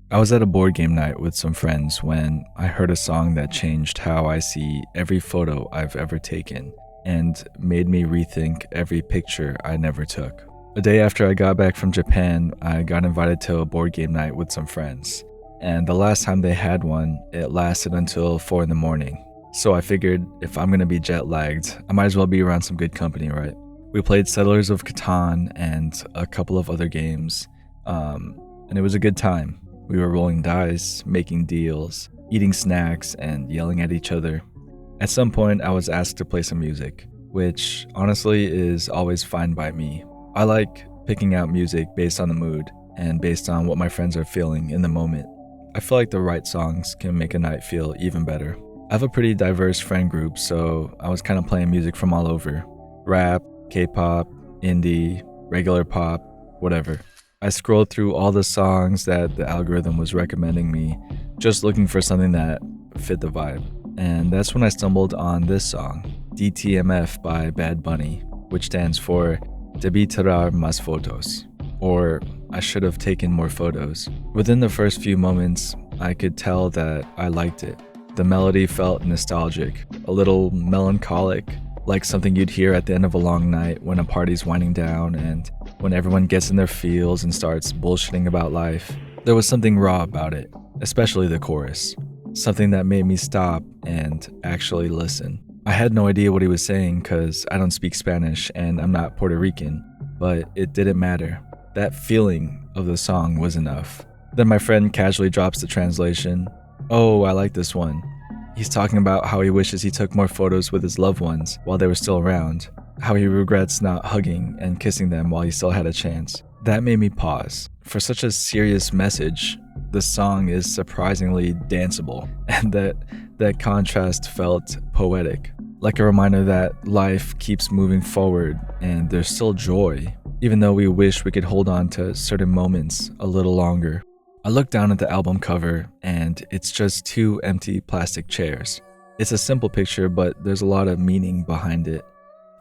I was at a board game night with some friends when I heard a song that changed how I see every photo I've ever taken and made me rethink every picture I never took. A day after I got back from Japan, I got invited to a board game night with some friends. And the last time they had one, it lasted until 4 in the morning. So I figured if I'm gonna be jet lagged, I might as well be around some good company, right? We played Settlers of Catan and a couple of other games, and it was a good time. We were rolling dice, making deals, eating snacks, and yelling at each other. At some point, I was asked to play some music, which honestly is always fine by me. I like picking out music based on the mood and based on what my friends are feeling in the moment. I feel like the right songs can make a night feel even better. I have a pretty diverse friend group, so I was kind of playing music from all over. Rap, K-pop, indie, regular pop, whatever. I scrolled through all the songs that the algorithm was recommending me, just looking for something that fit the vibe. And that's when I stumbled on this song, DTMF by Bad Bunny, which stands for Debí tirar más fotos, or I should have taken more photos. Within the first few moments, I could tell that I liked it. The melody felt nostalgic, a little melancholic, like something you'd hear at the end of a long night when a party's winding down and when everyone gets in their feels and starts bullshitting about life. There was something raw about it, especially the chorus. Something that made me stop and actually listen. I had no idea what he was saying because I don't speak Spanish and I'm not Puerto Rican, but it didn't matter. That feeling of the song was enough. Then my friend casually drops the translation. Oh, I like this one. He's talking about how he wishes he took more photos with his loved ones while they were still around, how he regrets not hugging and kissing them while he still had a chance. That made me pause. For such a serious message, the song is surprisingly danceable, and that contrast felt poetic, like a reminder that life keeps moving forward and there's still joy, even though we wish we could hold on to certain moments a little longer. I looked down at the album cover and it's just two empty plastic chairs. It's a simple picture, but there's a lot of meaning behind it.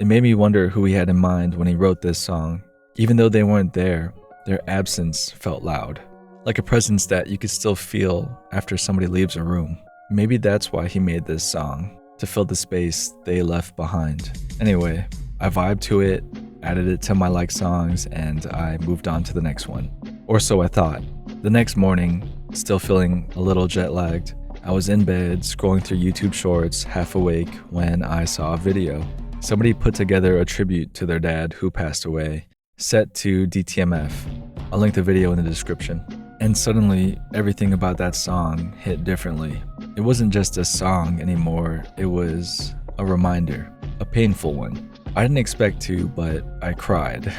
It made me wonder who he had in mind when he wrote this song. Even though they weren't there, their absence felt loud, like a presence that you could still feel after somebody leaves a room. Maybe that's why he made this song, to fill the space they left behind. Anyway, I vibed to it, added it to my like songs, and I moved on to the next one. Or so I thought. The next morning, still feeling a little jet lagged, I was in bed scrolling through YouTube shorts, half awake, when I saw a video. Somebody put together a tribute to their dad who passed away, set to DTMF. I'll link the video in the description. And suddenly, everything about that song hit differently. It wasn't just a song anymore, it was a reminder, a painful one. I didn't expect to, but I cried.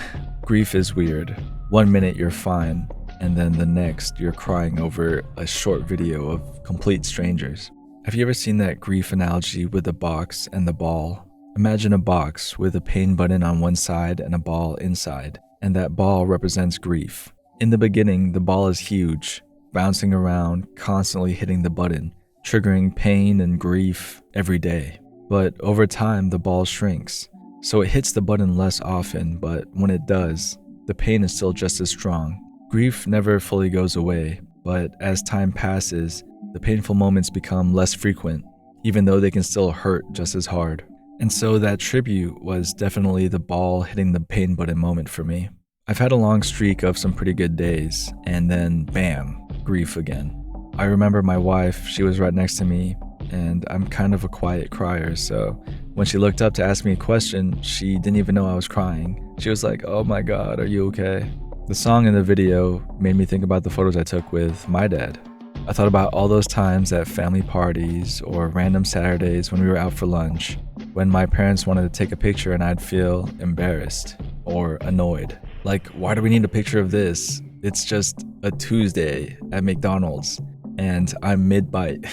Grief is weird. 1 minute you're fine, and then the next you're crying over a short video of complete strangers. Have you ever seen that grief analogy with the box and the ball? Imagine a box with a pain button on one side and a ball inside, and that ball represents grief. In the beginning, the ball is huge, bouncing around, constantly hitting the button, triggering pain and grief every day. But over time, the ball shrinks, so it hits the button less often, but when it does, the pain is still just as strong. Grief never fully goes away, but as time passes, the painful moments become less frequent, even though they can still hurt just as hard. And so that tribute was definitely the ball hitting the pain button moment for me. I've had a long streak of some pretty good days, and then bam, grief again. I remember my wife, she was right next to me, and I'm kind of a quiet crier, so when she looked up to ask me a question, she didn't even know I was crying. She was like, "Oh my God, are you okay?" The song in the video made me think about the photos I took with my dad. I thought about all those times at family parties or random Saturdays when we were out for lunch, when my parents wanted to take a picture and I'd feel embarrassed or annoyed. Like, why do we need a picture of this? It's just a Tuesday at McDonald's and I'm mid-bite.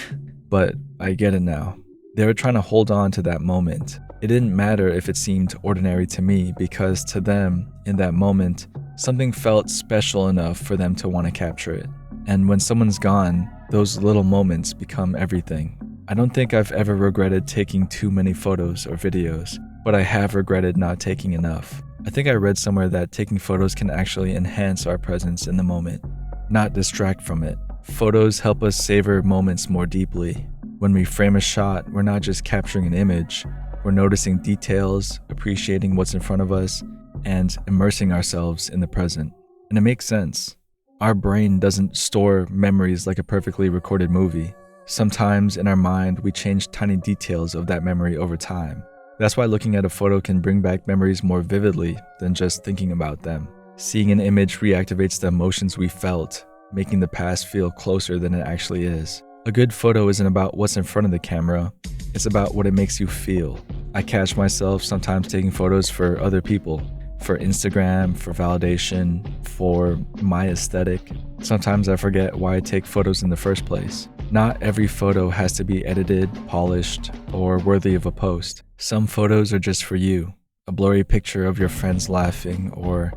But I get it now. They were trying to hold on to that moment. It didn't matter if it seemed ordinary to me because to them, in that moment, something felt special enough for them to want to capture it. And when someone's gone, those little moments become everything. I don't think I've ever regretted taking too many photos or videos, but I have regretted not taking enough. I think I read somewhere that taking photos can actually enhance our presence in the moment, not distract from it. Photos help us savor moments more deeply. When we frame a shot, we're not just capturing an image, we're noticing details, appreciating what's in front of us, and immersing ourselves in the present. And it makes sense. Our brain doesn't store memories like a perfectly recorded movie. Sometimes in our mind, we change tiny details of that memory over time. That's why looking at a photo can bring back memories more vividly than just thinking about them. Seeing an image reactivates the emotions we felt, making the past feel closer than it actually is. A good photo isn't about what's in front of the camera, it's about what it makes you feel. I catch myself sometimes taking photos for other people, for Instagram, for validation, for my aesthetic. Sometimes I forget why I take photos in the first place. Not every photo has to be edited, polished, or worthy of a post. Some photos are just for you. A blurry picture of your friends laughing, or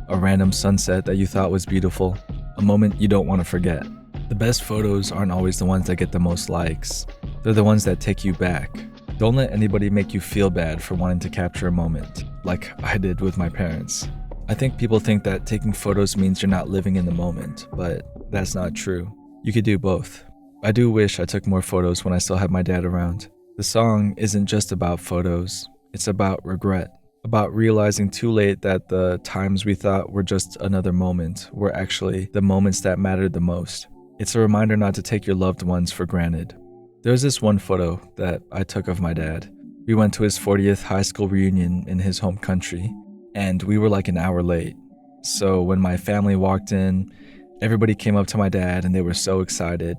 a random sunset that you thought was beautiful. A moment you don't want to forget. The best photos aren't always the ones that get the most likes. They're the ones that take you back. Don't let anybody make you feel bad for wanting to capture a moment, like I did with my parents. I think people think that taking photos means you're not living in the moment, but that's not true. You could do both. I do wish I took more photos when I still had my dad around. The song isn't just about photos, it's about regret. About realizing too late that the times we thought were just another moment were actually the moments that mattered the most. It's a reminder not to take your loved ones for granted. There's this one photo that I took of my dad. We went to his 40th high school reunion in his home country, and we were like an hour late. So when my family walked in, everybody came up to my dad and they were so excited.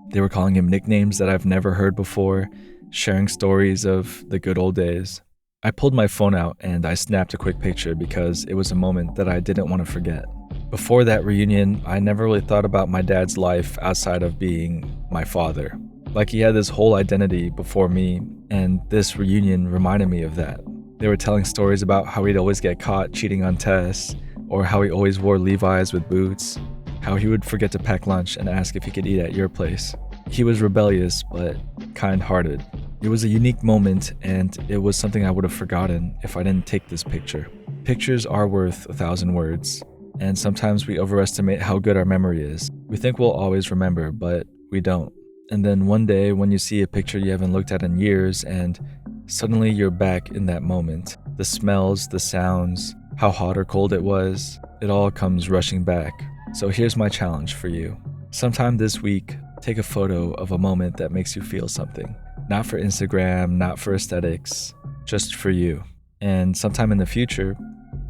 They were calling him nicknames that I've never heard before, sharing stories of the good old days. I pulled my phone out and I snapped a quick picture because it was a moment that I didn't want to forget. Before that reunion, I never really thought about my dad's life outside of being my father. Like he had this whole identity before me, and this reunion reminded me of that. They were telling stories about how he'd always get caught cheating on tests, or how he always wore Levi's with boots, how he would forget to pack lunch and ask if he could eat at your place. He was rebellious, but kind-hearted. It was a unique moment, and it was something I would have forgotten if I didn't take this picture. Pictures are worth 1,000 words, and sometimes we overestimate how good our memory is. We think we'll always remember, but we don't. And then one day when you see a picture you haven't looked at in years, and suddenly you're back in that moment. The smells, the sounds, how hot or cold it was, it all comes rushing back. So here's my challenge for you. Sometime this week, take a photo of a moment that makes you feel something. Not for Instagram, not for aesthetics, just for you. And sometime in the future,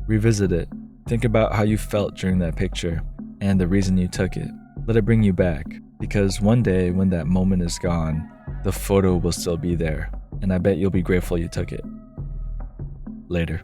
revisit it. Think about how you felt during that picture and the reason you took it. Let it bring you back, because one day when that moment is gone, the photo will still be there, and I bet you'll be grateful you took it. Later.